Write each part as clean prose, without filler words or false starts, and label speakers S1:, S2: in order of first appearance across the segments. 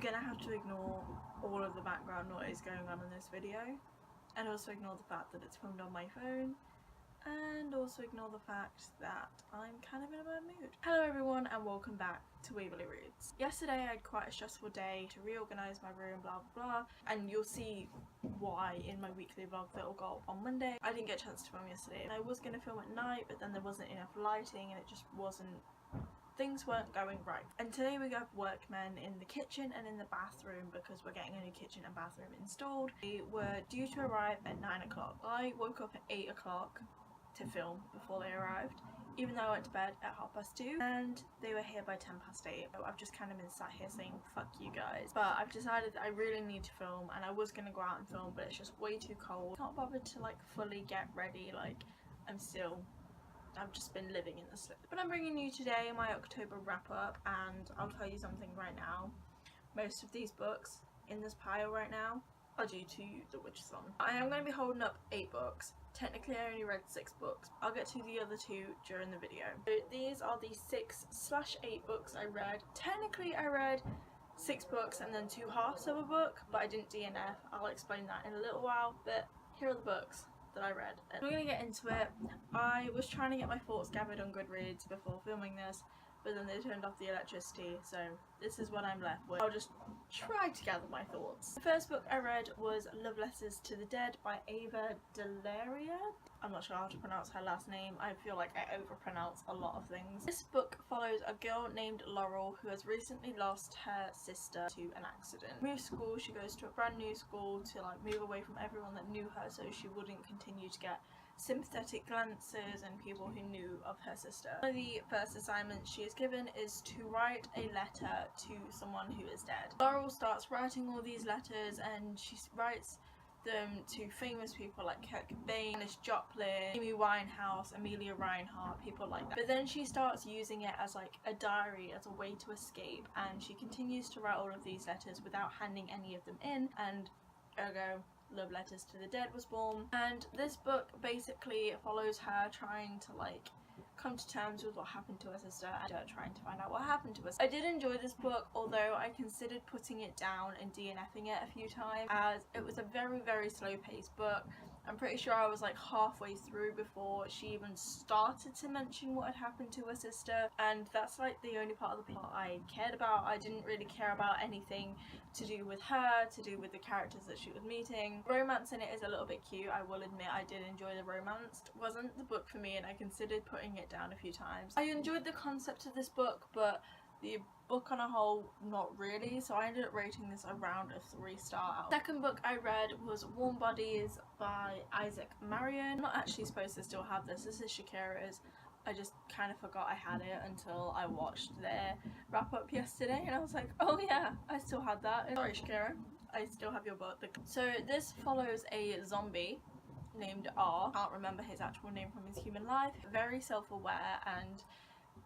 S1: gonna have to ignore all of the background noise going on in this video, and also ignore the fact that it's filmed on my phone, and also ignore the fact that I'm kind of in a bad mood. Hello everyone and welcome back to WaverlyReads. Yesterday I had quite a stressful day to reorganise my room, blah blah blah, and you'll see why in my weekly vlog that will go up on Monday. I didn't get a chance to film yesterday, and I was going to film at night, but then there wasn't enough lighting and it just wasn't, things weren't going right. And today we got workmen in the kitchen and in the bathroom because we're getting a new kitchen and bathroom installed. They were due to arrive at 9 o'clock. I woke up at 8 o'clock to film before they arrived, even though I went to bed at 2:30, and they were here by 8:10. So I've just kind of been sat here saying fuck you guys, but I've decided that I really need to film, and I was going to go out and film, but it's just way too cold. I can't bother to like fully get ready, like I've just been living in the slip. But I'm bringing you today my October wrap up, and I'll tell you something right now. Most of these books in this pile right now are due to The Witch's Song. I am going to be holding up 8 books. Technically I only read 6 books. I'll get to the other 2 during the video. So these are the 6/8 books I read. Technically I read 6 books and then 2 halves of a book, but I didn't DNF. I'll explain that in a little while, but here are the books that I read. We're going to get into it. I was trying to get my thoughts gathered on Goodreads before filming this, but then they turned off the electricity, so this is what I'm left with. I'll just try to gather my thoughts. The first book I read was Love Letters to the Dead by Ava Delaria. I'm not sure how to pronounce her last name. I feel like I overpronounce a lot of things. This book follows a girl named Laurel who has recently lost her sister to an accident. Moves school, she goes to a brand new school to like move away from everyone that knew her so she wouldn't continue to get sympathetic glances and people who knew of her sister. One of the first assignments she is given is to write a letter to someone who is dead. Laurel starts writing all these letters, and she writes them to famous people like Kurt Cobain, Janis Joplin, Amy Winehouse, Amelia Reinhardt, people like that. But then she starts using it as like a diary, as a way to escape, and she continues to write all of these letters without handing any of them in, and ergo Love Letters to the Dead was born. And this book basically follows her trying to like come to terms with what happened to her sister and trying to find out what happened to us. I did enjoy this book, although I considered putting it down and DNFing it a few times as it was a very slow paced book. I'm pretty sure I was like halfway through before she even started to mention what had happened to her sister, and that's like the only part of the plot I cared about. I didn't really care about anything to do with her, to do with the characters that she was meeting. Romance in it is a little bit cute, I will admit. I did enjoy the romance. It wasn't the book for me, and I considered putting it down a few times. I enjoyed the concept of this book, but the book on a whole, not really, so I ended up rating this around a 3-star. Second book I read was Warm Bodies by Isaac Marion. I'm not actually supposed to still have this. This is Shakira's. I just kind of forgot I had it until I watched their wrap up yesterday, and I was like, oh yeah, I still had that. Sorry Shakira, I still have your book. So this follows a zombie named R. Can't remember his actual name from his human life. Very self-aware and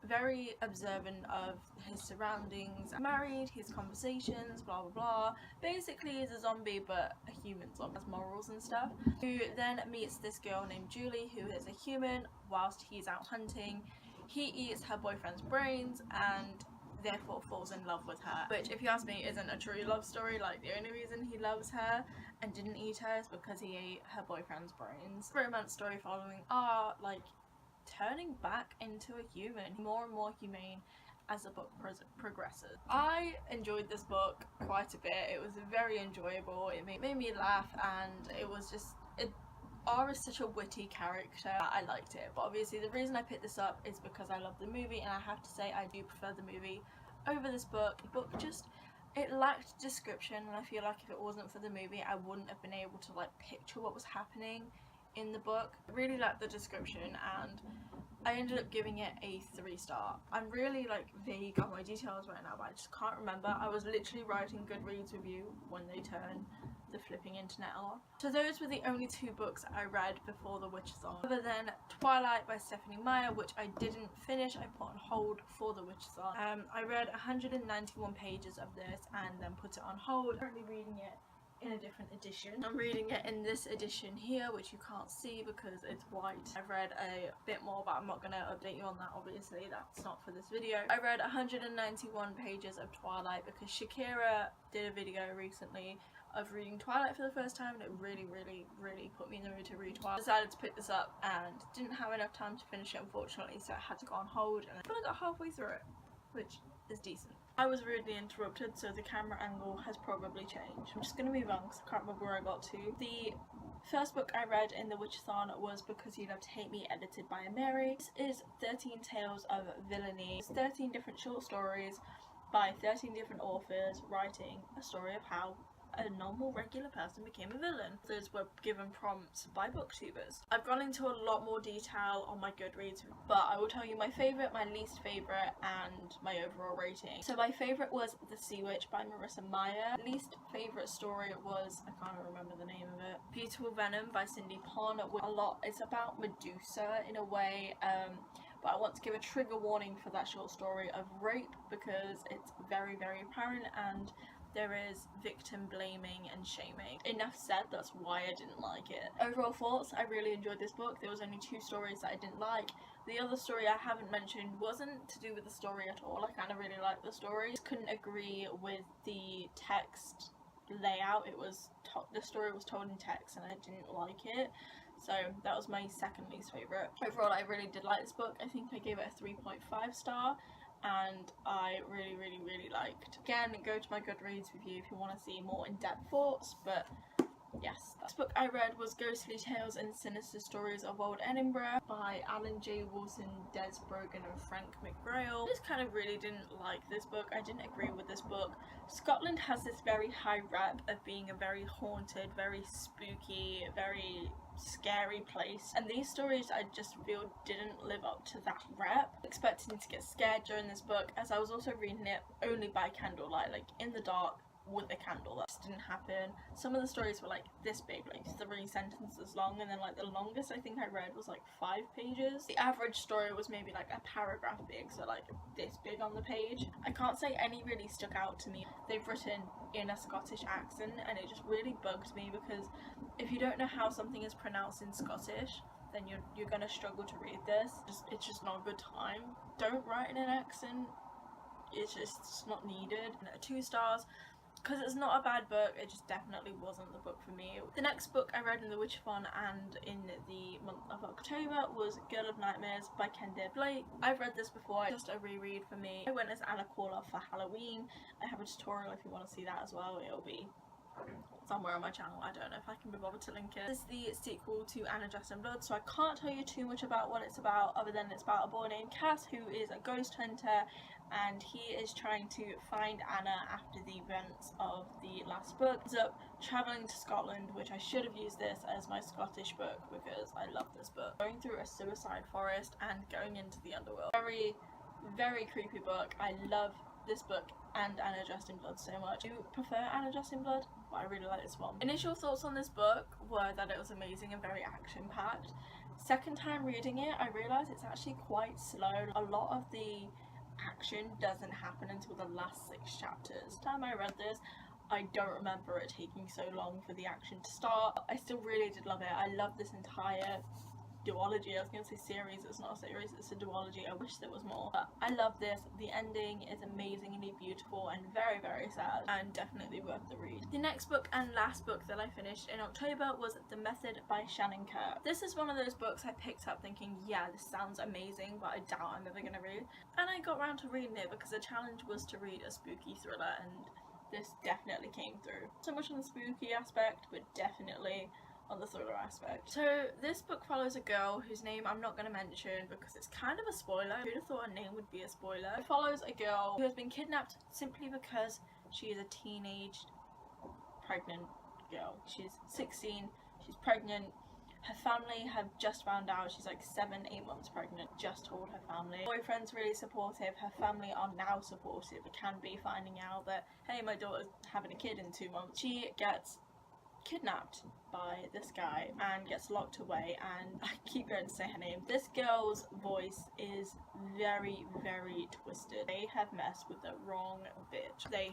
S1: very observant of his surroundings, married, his conversations, blah blah blah. Basically he's a zombie, but a human zombie, has morals and stuff. Who then meets this girl named Julie, who is a human. Whilst he's out hunting, he eats her boyfriend's brains and therefore falls in love with her, which, if you ask me, isn't a true love story. Like, the only reason he loves her and didn't eat her is because he ate her boyfriend's brains. Romance story following are like turning back into a human, more and more humane as the book progresses. I enjoyed this book quite a bit. It was very enjoyable. It made me laugh, and it was just, R is such a witty character. I liked it, but obviously the reason I picked this up is because I love the movie, and I have to say I do prefer the movie over this book. The book just, it lacked description, and I feel like if it wasn't for the movie I wouldn't have been able to like picture what was happening in the book. I really liked the description, and I ended up giving it a 3-star. I'm really like vague on my details right now, but I just can't remember. I was literally writing Goodreads Review when they turned the flipping internet on. So those were the only 2 books I read before The Witch's Song, other than Twilight by Stephanie Meyer, which I didn't finish. I put on hold for The Witch's Song. I read 191 pages of this and then put it on hold. I'm currently reading it in a different edition. I'm reading it in this edition here, which you can't see because it's white. I've read a bit more, but I'm not going to update you on that, obviously. That's not for this video. I read 191 pages of Twilight because Shakira did a video recently of reading Twilight for the first time, and it really put me in the mood to read Twilight. I decided to pick this up and didn't have enough time to finish it, unfortunately, so I had to go on hold, and I feel I got halfway through it, which is decent. I was rudely interrupted, so the camera angle has probably changed. I'm just going to move on because I can't remember where I got to. The first book I read in the Witchathon was Because You Love to Hate Me, edited by Mary. This is 13 Tales of Villainy. It's 13 different short stories by 13 different authors writing a story of how a normal regular person became a villain. Those were given prompts by booktubers. I've gone into a lot more detail on my Goodreads, but I will tell you my favourite, my least favourite, and my overall rating. So my favourite was The Sea Witch by Marissa Meyer. Least favourite story was, I can't remember the name of it, Beautiful Venom by Cindy Pon. It's about Medusa in a way, but I want to give a trigger warning for that short story of rape because it's very apparent and there is victim blaming and shaming. Enough said, that's why I didn't like it. Overall thoughts, I really enjoyed this book. There was only 2 stories that I didn't like. The other story I haven't mentioned wasn't to do with the story at all. I kind of really liked the story. Just couldn't agree with the text layout. The story was told in text and I didn't like it. So that was my second least favourite. Overall, I really did like this book. I think I gave it a 3.5 star. And I really liked. Again, go to my Goodreads review if you want to see more in-depth thoughts, but yes. This book I read was Ghostly Tales and Sinister Stories of Old Edinburgh by Alan J. Wilson, Des Brogan and Frank McGrail. I just kind of really didn't like this book. I didn't agree with this book. Scotland has this very high rep of being a very haunted, very spooky, very scary place, and these stories I just feel didn't live up to that rep. Expecting to get scared during this book, as I was also reading it only by candlelight, like in the dark with a candle. That just didn't happen. Some of the stories were like this big, like 3 sentences long, and then like the longest I think I read was like 5 pages. The average story was maybe like a paragraph big, so like this big on the page. I can't say any really stuck out to me. They've written in a Scottish accent and it just really bugged me because if you don't know how something is pronounced in Scottish, then you're gonna struggle to read this. It's just not a good time. Don't write in an accent. It's not needed. 2 stars. Because it's not a bad book, it just definitely wasn't the book for me. The next book I read in the Witchathon and in the month of October was Girl of Nightmares by Kendra Blake. I've read this before, just a reread for me. I went as Anna Caller for Halloween. I have a tutorial if you want to see that as well. It'll be somewhere on my channel. I don't know if I can be bothered to link it. This is the sequel to Anna Dressed in Blood, so I can't tell you too much about what it's about other than it's about a boy named Cass who is a ghost hunter and he is trying to find Anna after the events of the last book. Ends up travelling to Scotland, which I should have used this as my Scottish book because I love this book. Going through a suicide forest and going into the underworld. Very creepy book. I love this book and Anna Dressed in Blood so much. I do prefer Anna Dressed in Blood, but I really like this one. Initial thoughts on this book were that it was amazing and very action-packed. Second time reading it, I realised it's actually quite slow. A lot of the action doesn't happen until the last 6 chapters. The time I read this, I don't remember it taking so long for the action to start. I still really did love it. I love this entire duology. I was going to say series, it's not a series, it's a duology. I wish there was more, but I love this. The ending is amazingly beautiful and very sad and definitely worth the read. The next book and last book that I finished in October was The Method by Shannon Kerr. This is one of those books I picked up thinking, yeah, this sounds amazing, but I doubt I'm ever going to read. And I got around to reading it because the challenge was to read a spooky thriller, and this definitely came through. So much on the spooky aspect, but definitely on the thriller aspect. So this book follows a girl whose name I'm not going to mention because it's kind of a spoiler. Who'd have thought a name would be a spoiler? It follows a girl who has been kidnapped simply because she is a teenage pregnant girl. She's 16, she's pregnant. Her family have just found out she's like 7-8 months pregnant, just told her family. Her boyfriend's really supportive, her family are now supportive. It can be finding out that, hey, my daughter's having a kid in 2 months. She gets kidnapped by this guy and gets locked away, and I keep going to say her name. This girl's voice is very twisted. They have messed with the wrong bitch. They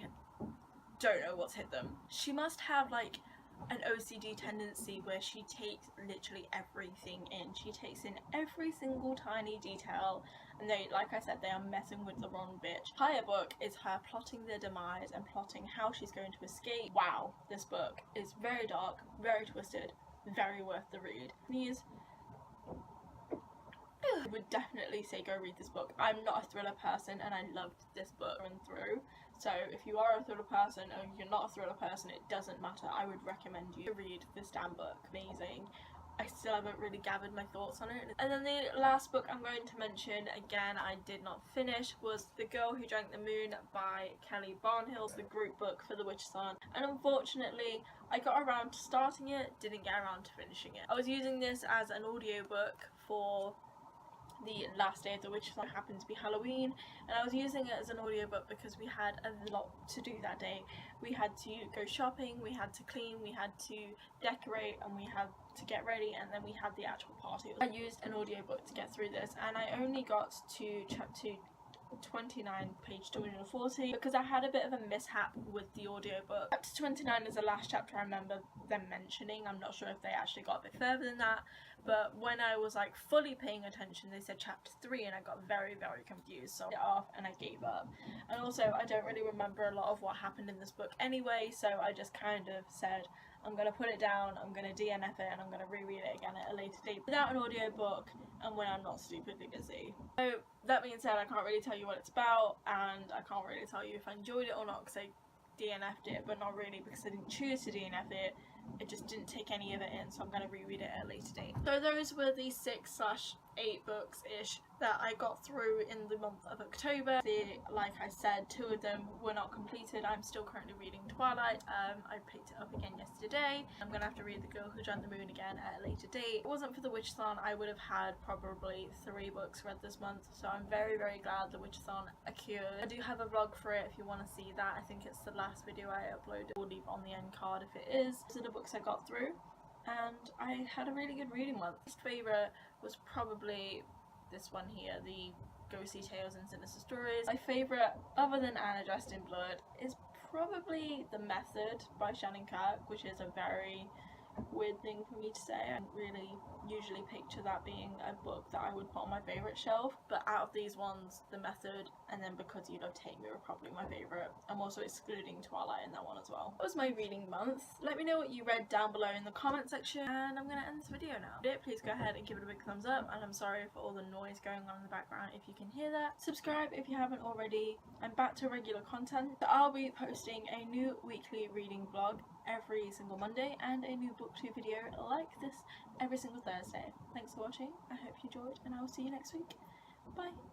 S1: don't know what's hit them. She must have like an OCD tendency where she takes literally everything in. She takes in every single tiny detail, and they, like I said, they are messing with the wrong bitch. The entire book is her plotting their demise and plotting how she's going to escape. Wow, this book is very dark, very twisted, very worth the read. I would definitely say go read this book. I'm not a thriller person and I loved this book through and through. So if you are a thriller person or you're not a thriller person, it doesn't matter. I would recommend you to read this damn book. Amazing. I still haven't really gathered my thoughts on it. And then the last book I'm going to mention, again I did not finish, was The Girl Who Drank the Moon by Kelly Barnhill, the group book for The Witch's Son. And unfortunately I got around to starting it, didn't get around to finishing it. I was using this as an audiobook for the last day of The Witch's Son. Happened to be Halloween, and I was using it as an audiobook because we had a lot to do that day. We had to go shopping, we had to clean, we had to decorate, and we had to get ready, and then we had the actual party. I used an audiobook to get through this, and I only got to chapter 29, page 240, because I had a bit of a mishap with the audiobook. Chapter 29 is the last chapter I remember them mentioning. I'm not sure if they actually got a bit further than that, but when I was like fully paying attention they said chapter 3 and I got very confused, so I got off and I gave up. And also I don't really remember a lot of what happened in this book anyway, so I just kind of said I'm going to put it down, I'm going to DNF it, and I'm going to reread it again at a later date without an audiobook and when I'm not stupidly busy. So that being said, I can't really tell you what it's about, and I can't really tell you if I enjoyed it or not because I DNF'd it, but not really because I didn't choose to DNF it. It just didn't take any of it in, so I'm going to reread it at a later date. So those were the 6/8 books-ish that I got through in the month of October. Like I said, 2 of them were not completed. I'm still currently reading Twilight. I picked it up again yesterday. I'm going to have to read The Girl Who Drank the Moon again at a later date. If it wasn't for The Witch's Son, I would have had probably 3 books read this month, so I'm very glad The Witch's Son occurred. I do have a vlog for it if you want to see that. I think it's the last video I uploaded. We'll leave on the end card if it is. These are the books I got through, and I had a really good reading month. My favourite was probably this one here, the Ghostly Tales and Sinister Stories. My favourite, other than Anna Dressed in Blood, is probably The Method by Shannon Kirk, which is a very weird thing for me to say. I don't really usually picture that being a book that I would put on my favourite shelf, but out of these ones, The Method and then Because You Love Take Me were probably my favourite. I'm also excluding Twilight in that one as well. That was my reading month. Let me know what you read down below in the comment section, and I'm going to end this video now. Please go ahead and give it a big thumbs up, and I'm sorry for all the noise going on in the background if you can hear that. Subscribe if you haven't already. I'm back to regular content, so I'll be posting a new weekly reading vlog every single Monday and a new booktube video like this every single Thursday. Thanks for watching, I hope you enjoyed, and I will see you next week. Bye!